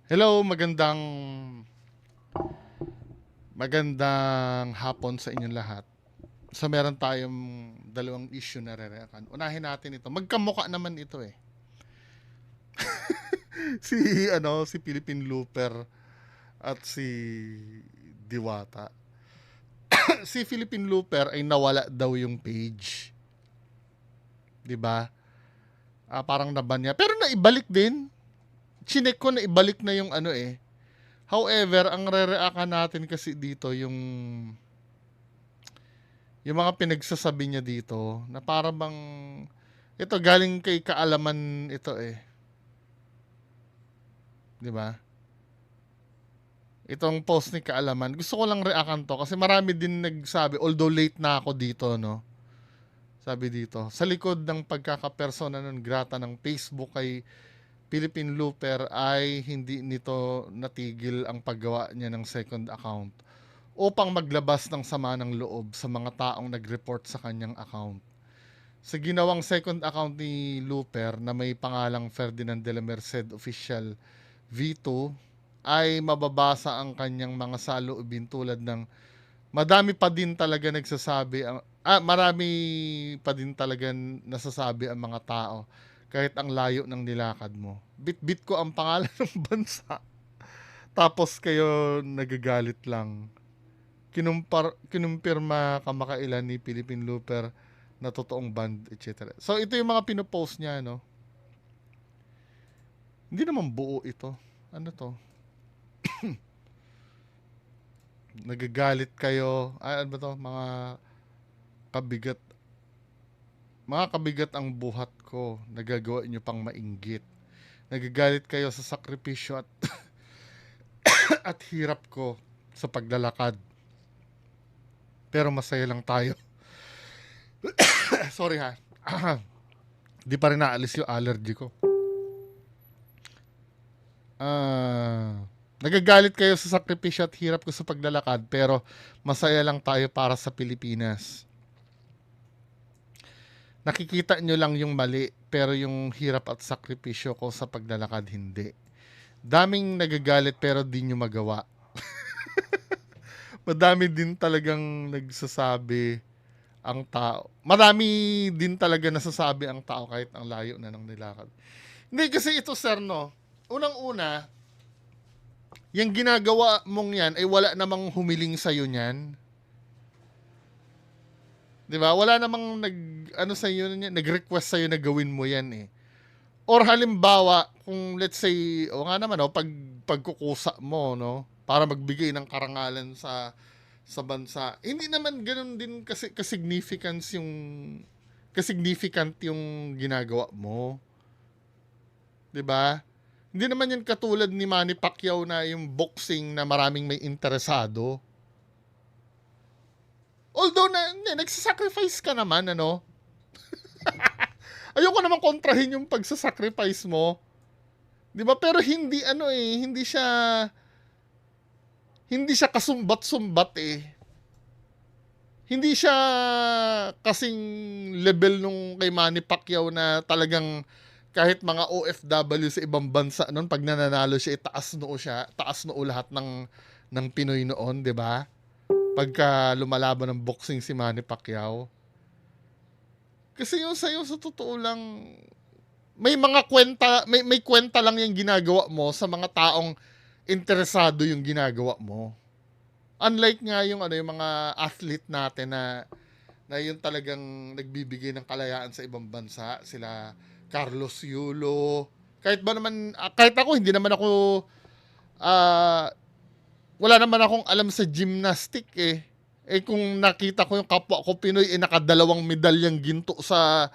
Hello, magandang hapon sa inyong lahat. So meron tayong dalawang issue na rerekan. Unahin natin ito. Magkamukha naman ito eh. Si Philippine Looper at si Diwata. Si Philippine Looper ay nawala daw yung page. 'Di ba? Parang naban niya. Pero naibalik din. Chinek ko na ibalik na yung ano eh. However, ang re-react natin kasi dito yung mga pinagsasabi niya dito na para bang ito galing kay kaalaman ito eh, 'di ba? Itong post ni Kaalaman, gusto ko lang reakan to kasi marami din nagsabi although late na ako dito, no. Sabi dito, sa likod ng pagkakapersona non grata ng Facebook kay Philippine Looper ay hindi nito natigil ang paggawa niya ng second account upang maglabas ng sama ng loob sa mga taong nag-report sa kanyang account. Sa ginawang second account ni Looper na may pangalang Ferdinand de la Merced Official V2 ay mababasa ang kanyang mga saloobin tulad ng marami pa din talaga nasasabi ang mga tao kahit ang layo ng nilakad mo. Bit-bit ko ang pangalan ng bansa. Tapos kayo nagagalit lang. Kinumpirma kamakailan ni Philippine Looper na totoong band, etc. So ito yung mga pinopost niya, no? Hindi naman buo ito. Ano to? Nagagalit kayo. Ano ba to? Kabigat. Mga kabigat ang buhat ko. Nagagawa nyo pang mainggit. Nagagalit kayo sa sakripisyo at hirap ko sa paglalakad. Pero masaya lang tayo. Sorry ha. Di pa rin naalis yung allergy ko. Nagagalit kayo sa sakripisyo at hirap ko sa paglalakad pero masaya lang tayo para sa Pilipinas. Nakikita nyo lang yung mali pero yung hirap at sakripisyo ko sa paglalakad hindi. Daming nagagalit pero di nyo magawa. Madami din talagang nagsasabi ang tao. Marami din talaga nasasabi ang tao kahit ang layo na ng nilakad. Hindi kasi ito sir no. Unang-una, yung ginagawa mong yan ay wala namang humiling sa'yo niyan. 'Di ba? Wala namang sa iyo nag-request sa iyo na gawin mo 'yan eh. Or halimbawa, kung let's say, o nga naman pagkukusa mo, no, para magbigay ng karangalan sa bansa. Hindi naman ganoon din kasi kasignificant yung ginagawa mo. 'Di ba? Hindi naman yan katulad ni Manny Pacquiao na yung boxing na maraming may interesado. Although nagsasacrifice ka naman, ano? Ayoko naman kontrahin yung pagsasacrifice mo. 'Di ba? Pero hindi siya kasumbat-sumbat eh. Hindi siya kasing level nung kay Manny Pacquiao na talagang kahit mga OFW sa ibang bansa noon pag nananalo siya, taas noo lahat ng Pinoy noon, 'di ba? Pagka lumalaban ng boxing si Manny Pacquiao. Kasi yung sa'yo sa totoo lang, may kwenta lang yung ginagawa mo sa mga taong interesado yung ginagawa mo. Unlike nga yung mga athlete natin na yung talagang nagbibigay ng kalayaan sa ibang bansa, sila Carlos Yulo. Kahit ako hindi naman ako ah, wala naman akong alam sa gymnastic eh. Eh kung nakita ko yung kapwa ko Pinoy nakadalawang medalyang ginto sa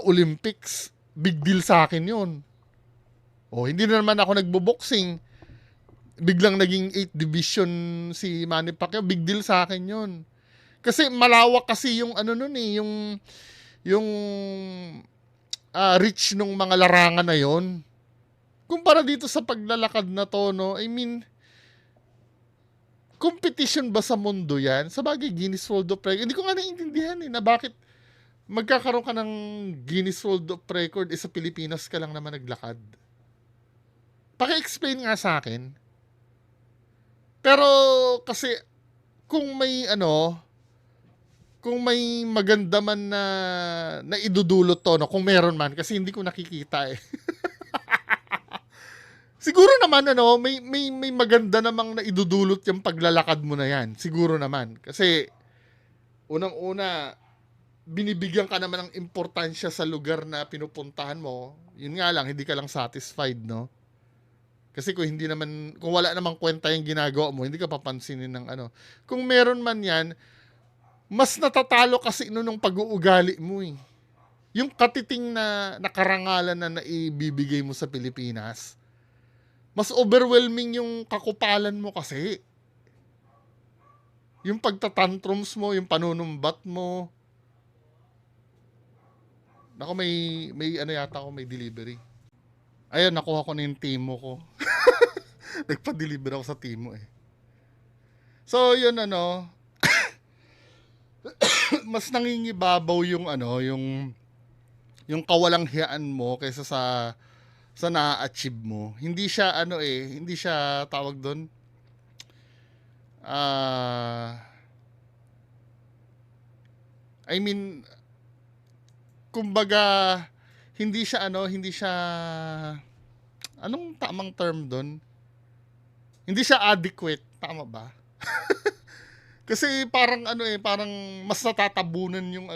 Olympics, big deal sa akin 'yun. Oh, hindi na naman ako nagbo-boxing. Biglang naging 8th division si Manny Pacquiao, big deal sa akin 'yun. Kasi malawak kasi yung ano nun eh, yung reach nung mga larangan na 'yon. Kumpara dito sa paglalakad na to, no, I mean, competition ba sa mundo yan? Sabagay, Guinness World of Record. Hindi ko nga naiintindihan na bakit magkakaroon ka ng Guinness World of Record sa Pilipinas ka lang naman naglakad. Paki-explain nga sa akin. Pero kasi kung may kung may maganda man na idudulot to, no, kung meron man, kasi hindi ko nakikita eh. Siguro naman may maganda namang naidudulot yung paglalakad mo na yan. Siguro naman. Kasi unang-una, binibigyan ka naman ng importansya sa lugar na pinupuntahan mo. Yun nga lang, hindi ka lang satisfied, no? Kasi kung wala namang kwenta yung ginagawa mo, hindi ka papansinin ng Kung meron man yan, mas natatalo kasi nung pag-uugali mo eh. Yung katiting na nakarangalan na naibibigay mo sa Pilipinas, mas overwhelming yung kakupalan mo kasi. Yung pagtatantrums mo, yung panunumbat mo. Nako, may yata ako, may delivery. Ayun, nakuha ko na yung Timo ko. Nagpa-deliver ako sa Timo eh. So, yun mas nangingibabaw yung yung kawalanghiyaan mo kaysa sa na-achieve mo. Hindi siya hindi siya tawag doon. I mean, kumbaga hindi siya anong tamang term doon? Hindi siya adequate, tama ba? Kasi parang parang mas natatabunan yung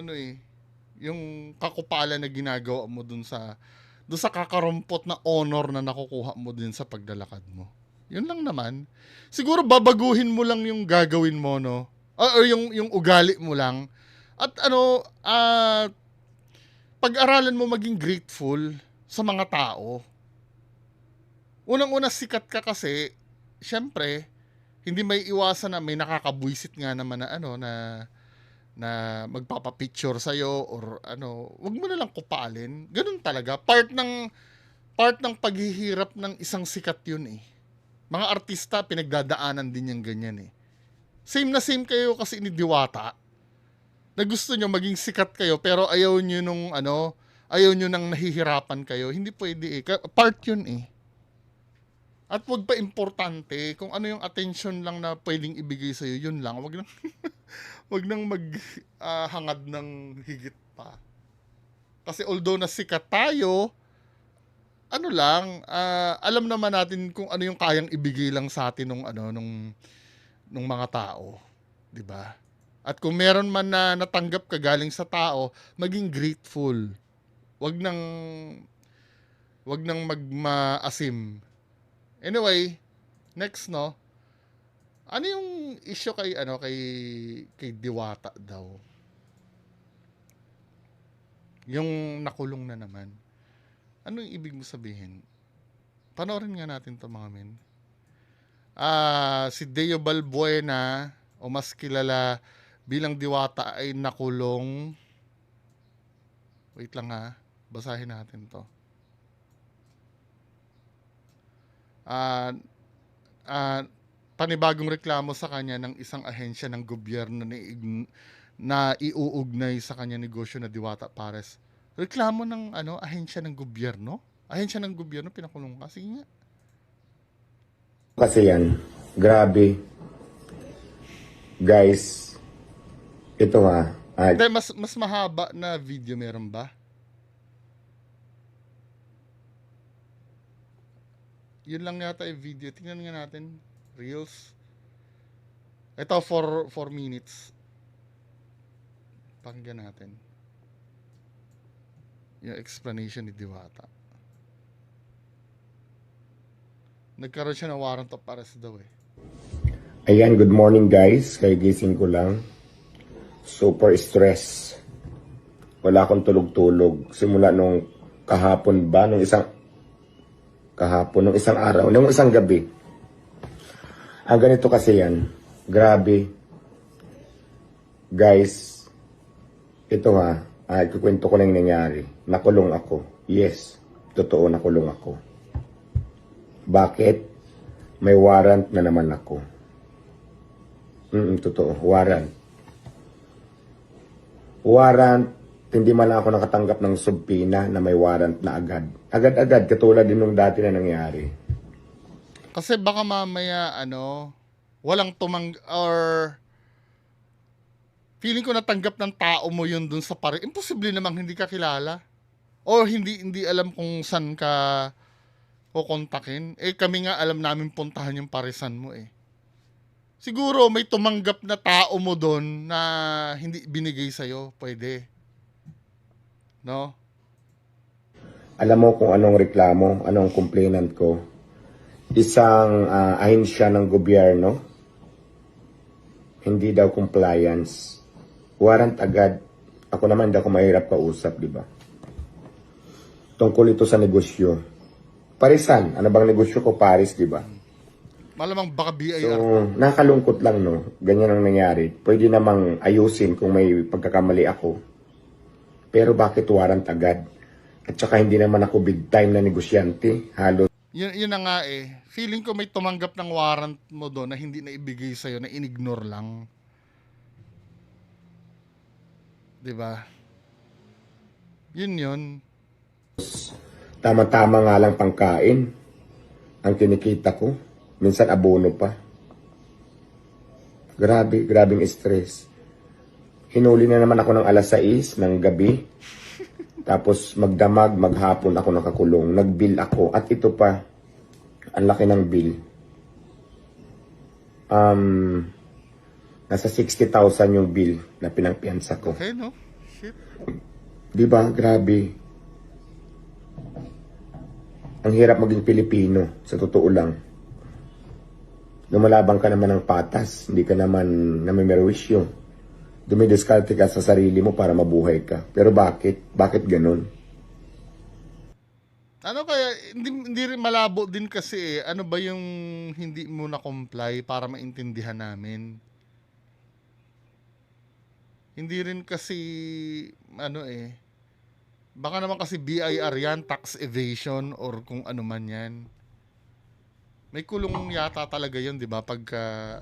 yung kakupalan na ginagawa mo dun sa kakarumpot na honor na nakukuha mo din sa paglalakad mo. Yun lang naman. Siguro babaguhin mo lang yung gagawin mo, no? Or yung ugali mo lang. At pag-aralan mo maging grateful sa mga tao. Unang-una, sikat ka kasi, syempre, hindi may iwasan na may nakakabwisit nga naman na magpapapicture sa'yo or wag mo na lang kupalin. Ganun talaga. Part ng paghihirap ng isang sikat yun eh. Mga artista, pinagdadaanan din yung ganyan eh. Same na same kayo kasi ni Diwata. Na gusto nyo maging sikat kayo pero ayaw nyo ayaw nyo nang nahihirapan kayo. Hindi pwede eh. Part yun eh. At wag pa importante kung ano yung attention lang na pwedeng ibigay sa'yo, yun lang. Wag nang maghangad ng higit pa. Kasi although na sikat tayo, alam naman natin kung ano yung kayang ibigay lang sa atin nung mga tao, 'di ba? At kung meron man na natanggap ka galing sa tao, maging grateful. Wag nang magmaasim. Anyway, next no. Ano yung issue kay Diwata daw? Yung nakulong na naman. Ano yung ibig mo sabihin? Panoorin nga natin 'to mga men. Si Deo Balbuena, o mas kilala bilang Diwata, ay nakulong. Wait lang ha. Basahin natin 'to. Panibagong reklamo sa kanya ng isang ahensya ng gobyerno na iuugnay sa kanya negosyo na Diwata Pares. Reklamo ng ahensya ng gobyerno? Ahensya ng gobyerno pinakulong ka? Sige nga. Kasi yan, grabe. Guys, ito ha. Mas mahaba na video meron ba? Yun lang yata yung video. Tingnan nga natin. Reels. Ito, 4 minutes. Pakinggan natin. Yung explanation ni Diwata. Nagkaroon siya ng warrant of arrest daw eh. Ayan, good morning guys. Kagising ko lang. Super stress. Wala akong tulog-tulog. Simula nung kahapon ba? Nung isang araw. Nung isang gabi. Ang ganito kasi yan. Grabe. Guys, ito ha. Ikukwento ko lang yung nangyari. Nakulong ako. Yes, totoo, nakulong ako. Bakit? May warrant na naman ako. Totoo, warrant. Warrant, hindi man ako nakatanggap ng subpina na may warrant na agad. Agad-agad, katulad din nung dati na nangyari. Kasi baka mamaya, walang or feeling ko natanggap ng tao mo yun dun sa pare. Imposible namang hindi ka kilala. O hindi alam kung saan ka kukontakin. Kami nga alam namin puntahan yung parisan mo eh. Siguro may tumanggap na tao mo doon na hindi binigay sa'yo. Pwede. No? Alam mo kung anong reklamo, anong complainant ko? Isang ahensya ng gobyerno, hindi daw compliance. Warrant agad. Ako naman hindi ako mahirap kausap, di ba? Tungkol ito sa negosyo. Parisan, ano bang negosyo ko? Paris, di ba? Malamang baka BIR. So, nakalungkot lang, no? Ganyan ang nangyari. Pwede namang ayusin kung may pagkakamali ako. Pero bakit warrant agad? At saka hindi naman ako big time na negosyante. Halos Yun na nga eh. Feeling ko may tumanggap ng warrant mo doon na hindi na ibigay sa'yo, na inignore lang. 'Di ba? Yun. tama-tama nga lang pangkain ang kinikita ko. Minsan abono pa. Grabing stress. Hinuli na naman ako ng alas 6 ng gabi. Tapos magdamag, maghapon ako nakakulong. Nag-bill ako. At ito pa, ang laki ng bill. Nasa 60,000 yung bill na pinangpiyansa ko. Okay, no? Shit. Di ba? Grabe. Ang hirap maging Pilipino, sa totoo lang. Lumalabang ka naman ng patas, hindi ka naman namimerwisyo. Dumidiskarte ka sa sarili mo para mabuhay ka. Pero bakit? Bakit ganun? Ano kaya, hindi rin malabo din kasi ano ba yung hindi mo na-comply para maintindihan namin? Hindi rin kasi, baka naman kasi BIR yan, tax evasion, or kung ano man yan. May kulong yata talaga yun, di ba? Pagka,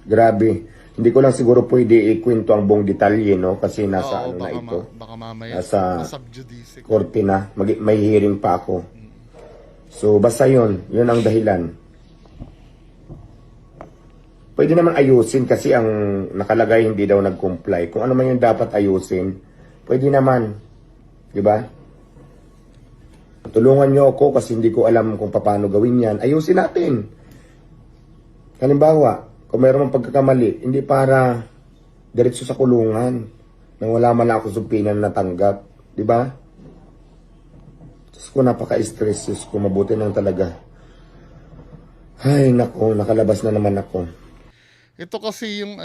Grabe. Hindi ko lang siguro pwede ikwento ang buong detalye, no? Kasi nasa Oo, na ito. baka mamaya, Nasa subjudice. korte na. May hearing pa ako. So, basta yun ang dahilan. Pwede naman ayusin kasi ang nakalagay hindi daw nag-comply. Kung ano man yung dapat ayusin, pwede naman. Diba? Tulungan nyo ako kasi hindi ko alam kung paano gawin yan. Ayusin natin. Halimbawa, kung mayroon mang pagkakamali, hindi para diretso sa kulungan nang wala man lang ako sumpinan na tanggap. Diba? Diyos ko, napaka-stress. Diyos ko, mabuti nang talaga. Ay, nako, nakalabas na naman ako. Ito kasi yung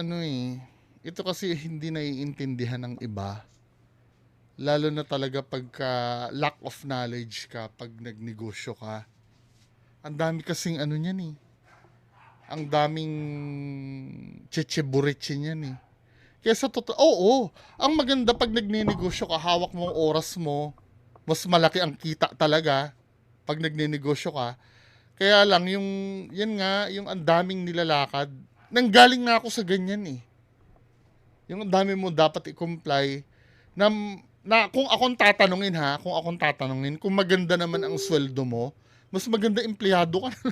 ito kasi hindi naiintindihan ng iba. Lalo na talaga pagka lack of knowledge ka pag nagnegosyo ka. Ang dami kasing niyan eh. Ang daming chichiburitsin yan eh. Kaya sa totoo, oo, ang maganda pag nagnenegosyo ka, hawak mo ang oras mo, mas malaki ang kita talaga pag nagnenegosyo ka. Kaya lang, yung ang daming nilalakad, nanggaling na ako sa ganyan eh. Yung ang dami mo dapat i-comply, na kung akong tatanungin, kung maganda naman ang sweldo mo, mas maganda empleyado ka na.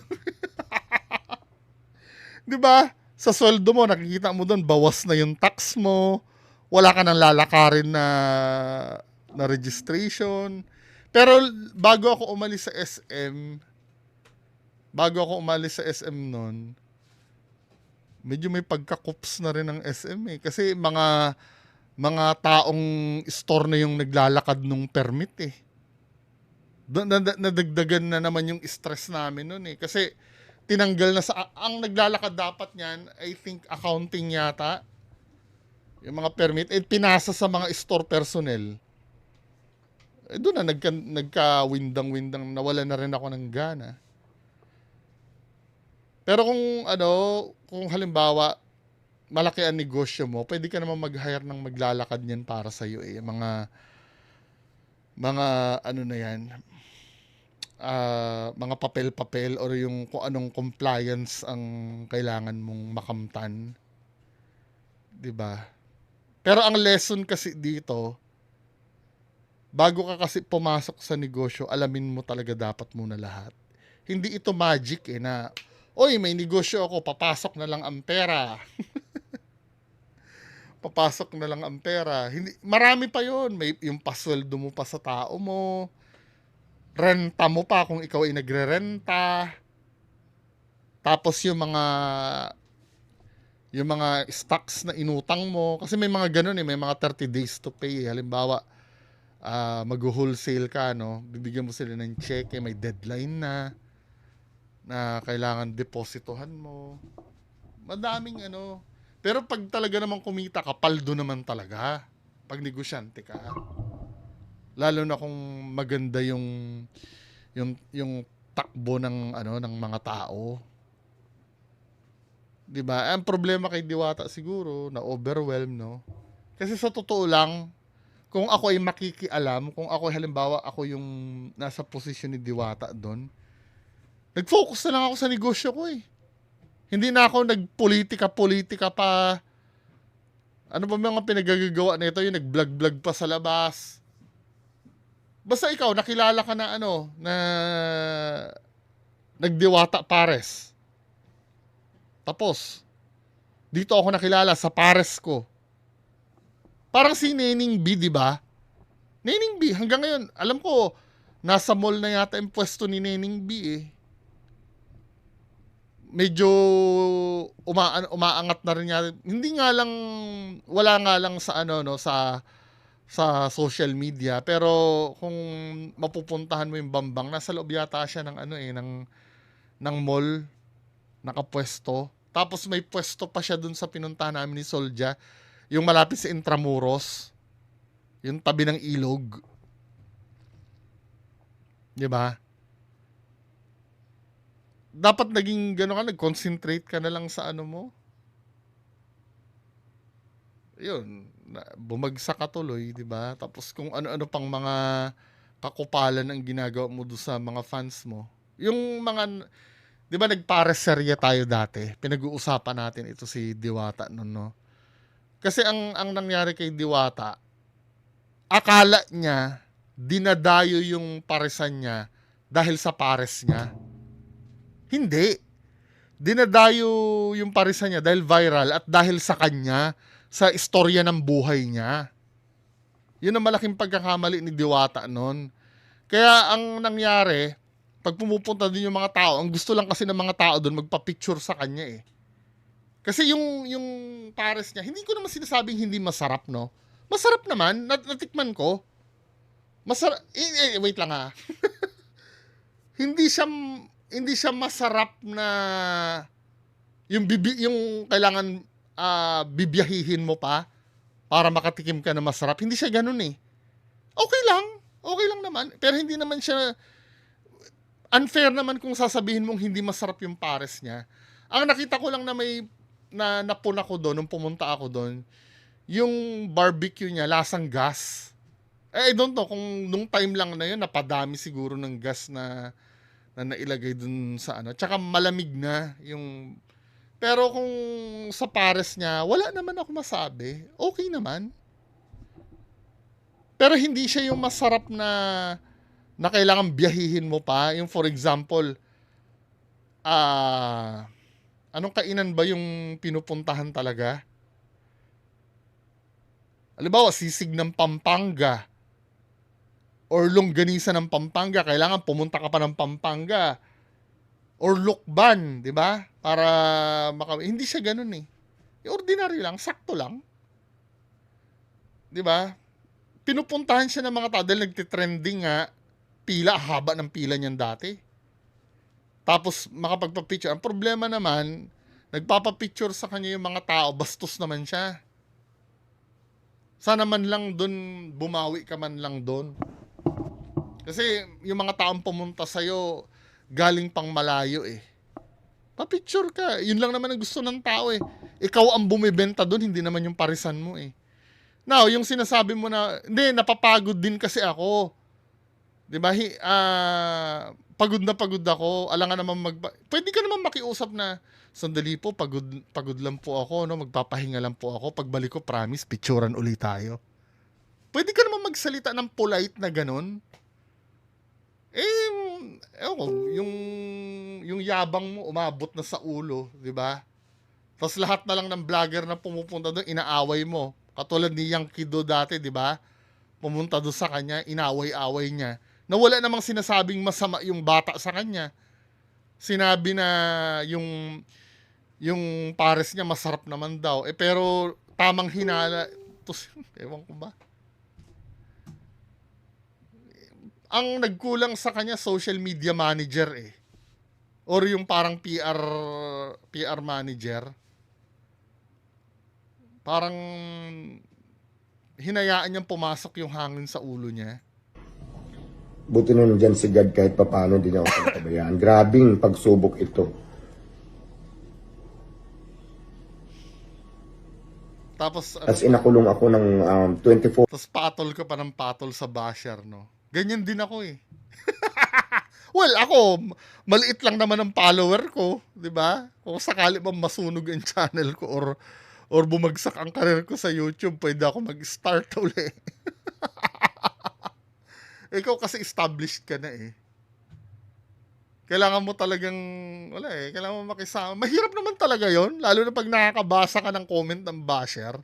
'Di ba? Sa sweldo mo, nakikita mo doon, bawas na yung tax mo, wala ka nang lalakarin na registration. Pero bago ako umalis sa SM noon, medyo may pagkakups na rin ng SM eh. Kasi mga taong store na yung naglalakad nung permit eh. Nadagdagan na naman yung stress namin noon eh. Kasi tinanggal na ang naglalakad dapat niyan, I think accounting yata, yung mga permit, pinasa sa mga store personnel. Doon na nagka-windang-windang, nawala na rin ako ng gana. Pero kung halimbawa, malaki ang negosyo mo, pwede ka naman mag-hire ng maglalakad niyan para sa iyo eh. Mga na yan, mga papel-papel or yung kung anong compliance ang kailangan mong makamtan. 'Di ba? Pero ang lesson kasi dito, bago ka kasi pumasok sa negosyo, alamin mo talaga dapat muna lahat. hindi ito magic eh na, oy, may negosyo ako, papasok na lang ang pera. Papasok na lang ang pera. Hindi, marami pa yon. May yung pasweldo mo pa sa tao mo, renta mo pa kung ikaw ay nagre-renta. Tapos yung mga stocks na inutang mo, kasi may mga ganun eh, may mga 30 days to pay eh. Halimbawa, mag-wholesale ka, no? Bibigyan mo sila ng check, may deadline na kailangan depositohan mo. Madaming ano. Pero pag talaga naman kumita ka, paldo naman talaga. Pag negosyante ka. Lalo na kung maganda yung takbo ng ng mga tao. 'Di ba? Ang problema kay Diwata siguro na overwhelmed, no? Kasi sa totoo lang, kung ako ay makikialam, kung ako halimbawa ako yung nasa posisyon ni Diwata doon, nag-focus na lang ako sa negosyo ko eh. Hindi na ako nagpolitika-politika pa. Ano ba mga pinagagagawa nito, yung nag-vlog-vlog pa sa labas. Basta ikaw, nakilala ka na na nagdiwata pares. Tapos, dito ako nakilala sa pares ko. Parang si Nening B, di ba? Nening B, hanggang ngayon, alam ko, nasa mall na yata yung pwesto ni Nening B eh. Medyo umaangat na rin yata. Hindi nga lang, wala nga lang sa sa social media, pero kung mapupuntahan mo yung Bambang, nasa loob yata siya ng ng mall, nakapwesto. Tapos may pwesto pa siya dun sa pinuntahan namin ni Solja, yung malapit sa Intramuros, yung tabi ng ilog. 'Di ba? Dapat naging gano'n ka, nag-concentrate ka na lang sa mo. Yun, bumagsak ka tuloy, 'di ba? Tapos kung ano-ano pang mga kakupalan ang ginagawa mo doon sa mga fans mo. Yung mga, 'di ba nagpareserya tayo dati? Pinag-uusapan natin ito si Diwata noon, no? Kasi ang nangyari kay Diwata, akala niya dinadayo yung paresan niya dahil sa pares niya. Hindi. Dinadayo yung paresan niya dahil viral at dahil sa kanya, sa istorya ng buhay niya. Yun ang malaking pagkakamali ni Diwata noon. Kaya ang nangyari, pag pumupunta din yung mga tao, ang gusto lang kasi ng mga tao doon magpa-picture sa kanya eh. Kasi yung pares niya, hindi ko naman sinasabing hindi masarap, no? Masarap naman, natikman ko. Masarap, wait lang ha. hindi siya masarap na yung kailangan bibiyahihin mo pa para makatikim ka na masarap. Hindi siya ganun eh. Okay lang naman. Pero hindi naman siya, unfair naman kung sasabihin mong hindi masarap yung pares niya. Ang nakita ko lang na may napuna ko doon nung pumunta ako doon, yung barbecue niya lasang gas. I don't know kung nung time lang na yun napadami siguro ng gas na nailagay dun sa tsaka malamig na yung, pero kung sa pares niya wala naman ako masabi, okay naman. Pero hindi siya yung masarap na kailangan biyahihin mo pa, yung for example, anong kainan ba yung pinupuntahan talaga? Halimbawa, sisig ng Pampanga or longganisa ng Pampanga, kailangan pumunta ka pa ng Pampanga. Or lukban, di ba? Para hindi siya ganun eh. Ordinary lang, sakto lang. Di ba? Pinupuntahan siya ng mga tao dahil nagtitrending nga, haba ng pila niyan dati. Tapos makapagpa-picture. Ang problema naman, nagpapa-picture sa kanya yung mga tao, bastos naman siya. Sana man lang doon, bumawi ka man lang doon. Kasi yung mga taong pumunta sa'yo, galing pang malayo eh. Pa-picture ka. Yun lang naman ang gusto ng tao eh. Ikaw ang bumibenta doon, hindi naman yung parisan mo eh. Now, yung sinasabi mo na, hindi, napapagod din kasi ako. Diba? Pagod na pagod ako. Alangan naman pwede ka naman makiusap na, sandali po, pagod lang po ako, no? Magpapahinga lang po ako. Pagbalik ko, promise, picturean ulit tayo. Pwede ka naman magsalita ng polite na ganun. Ewan ko, yung yabang mo umabot na sa ulo, di ba? Tapos lahat na lang ng vlogger na pumupunta doon, inaaway mo. Katulad ni Yang Kido dati, di ba? Pumunta doon sa kanya, inaway-away niya. Na wala namang sinasabing masama yung bata sa kanya. Sinabi na yung pares niya masarap naman daw. Pero tamang hinala. Tos, ewan ko ba? Ang nagkulang sa kanya, social media manager eh. Or yung parang PR manager. Parang hinayaan niyang pumasok yung hangin sa ulo niya. Buti nun dyan si God kahit papaano hindi niya ako pinapabayaan. Grabing pagsubok ito. Tapos, As in, nakulong ako ng 24 tapos patol ka pa ng patol sa basher, no? Ganyan din ako eh. Well, ako, maliit lang naman ang follower ko, di ba? Kung sakali bang masunog ang channel ko or bumagsak ang karir ko sa YouTube, pwede ako mag-start uli. Ikaw kasi established ka na eh. Kailangan mo talagang, wala eh, kailangan mo makisama. Mahirap naman talaga yon, lalo na pag nakakabasa ka ng comment ng basher.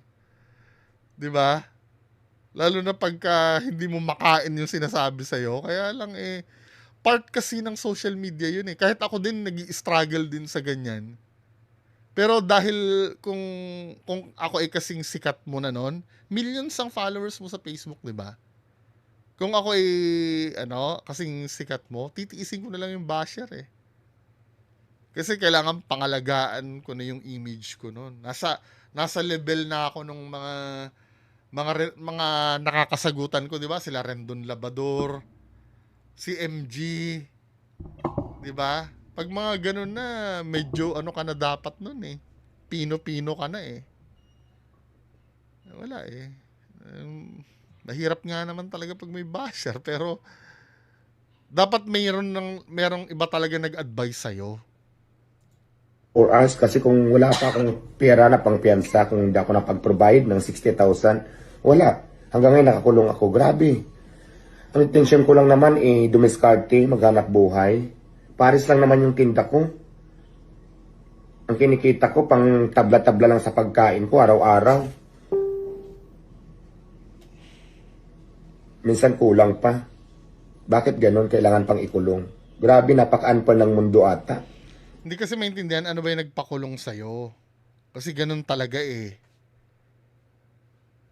Di ba? Lalo na pagka hindi mo makain yung sinasabi sa'yo. Kaya lang eh, part kasi ng social media yun eh. Kahit ako din nag-i-struggle din sa ganyan. Pero dahil kung ako ay kasing sikat mo na nun, millions ang followers mo sa Facebook, di ba? Kung ako ay, kasing sikat mo, titiisin ko na lang yung basher eh. Kasi kailangan pangalagaan ko na yung image ko nun. Nasa level na ako nung mga nakakasagutan ko, di ba? Sila Rendon Labador, si MG, di ba? Pag mga ganun na, medyo ka na dapat nun eh. Pino-pino ka na eh. Wala eh. Mahirap nga naman talaga pag may basher, pero dapat merong iba talaga nag-advise sa'yo. hours kasi kung wala pa akong pera na pang piyansa, kung hindi ako napag-provide ng 60,000, wala. Hanggang ngayon nakakulong ako. Grabe. Ang intention ko lang naman dumiskarte, maghanap buhay. Paris lang naman yung tinda ko. Ang kinikita ko pang tabla-tabla lang sa pagkain ko araw-araw. Minsan kulang pa. Bakit ganon? Kailangan pang ikulong. Grabe, napaka-unfair ng mundo ata. Hindi kasi maintindihan ano ba yung nagpakulong sa'yo. Kasi ganun talaga eh.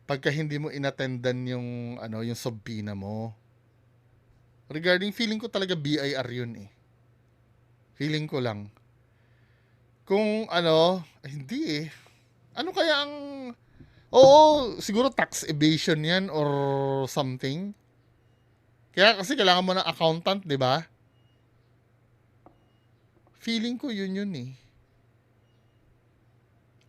Pagka hindi mo inattendan yung subpoena mo. Regarding, feeling ko talaga BIR yun eh. Feeling ko lang. Kung hindi eh. Ano kaya ang... Oo, siguro tax evasion yan or something. Kaya kasi kailangan mo ng accountant, di ba? Feeling ko yun eh.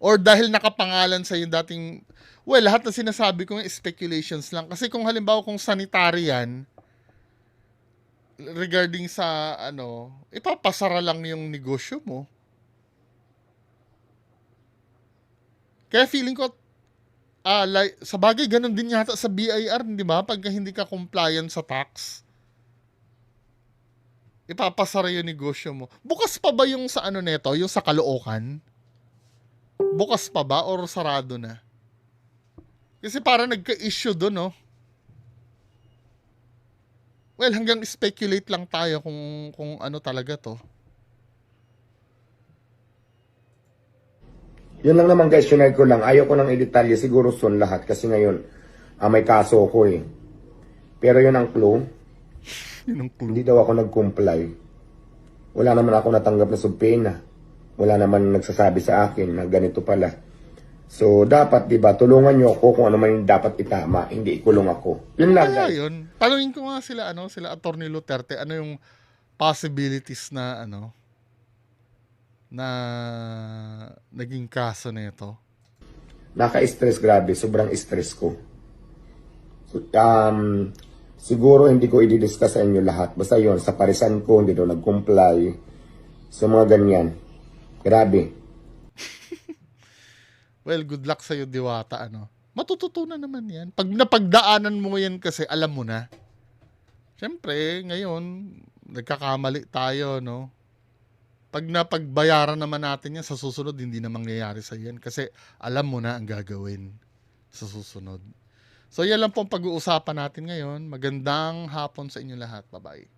Or dahil nakapangalan sa yung dating... Well, lahat na sinasabi ko speculations lang. Kasi kung halimbawa kung sanitary yan, regarding sa ipapasara lang yung negosyo mo. Kaya feeling ko, sa bagay, ganun din yata sa BIR, di ba? Pagka hindi ka compliant sa tax, ipapasara yung negosyo mo. Bukas pa ba yung sa neto, yung sa Caloocan? Bukas pa ba or sarado na? Kasi parang nagka-issue doon, no? Well, hanggang speculate lang tayo kung ano talaga to. Yun lang naman guys, share ko lang. Ayaw ko nang i-detalye, siguro soon lahat. Kasi ngayon, may kaso ko eh. Pero yun ang clue. Yun ang clue. Hindi daw ako nag-comply. Wala naman ako natanggap na subpoena. Wala naman nagsasabi sa akin na ganito pala. So, dapat, di ba, tulungan nyo ako kung ano man yung dapat itama. Hindi ikulong ako. Yun lang Kaya guys. yun. Tanungin ko nga sila, sila Attorney Duterte, ano yung possibilities na, na naging kaso nito. Naka-stress, grabe. Sobrang stress ko. So, siguro hindi ko i-discuss sa inyo lahat. Basta yun, sa parisan ko, hindi daw nag-comply. So, mga ganyan. Grabe. Well, good luck sa'yo, Diwata, Matututunan naman yan. Pag napagdaanan mo yan kasi, alam mo na. Siyempre ngayon nagkakamali tayo, 'no? 'Pag napagbayaran naman natin 'yan sa susunod hindi na mangyayari sa'yo 'yan kasi alam mo na ang gagawin sa susunod. So 'yan lang po ang pag-uusapan natin ngayon. Magandang hapon sa inyong lahat. Ba-bye.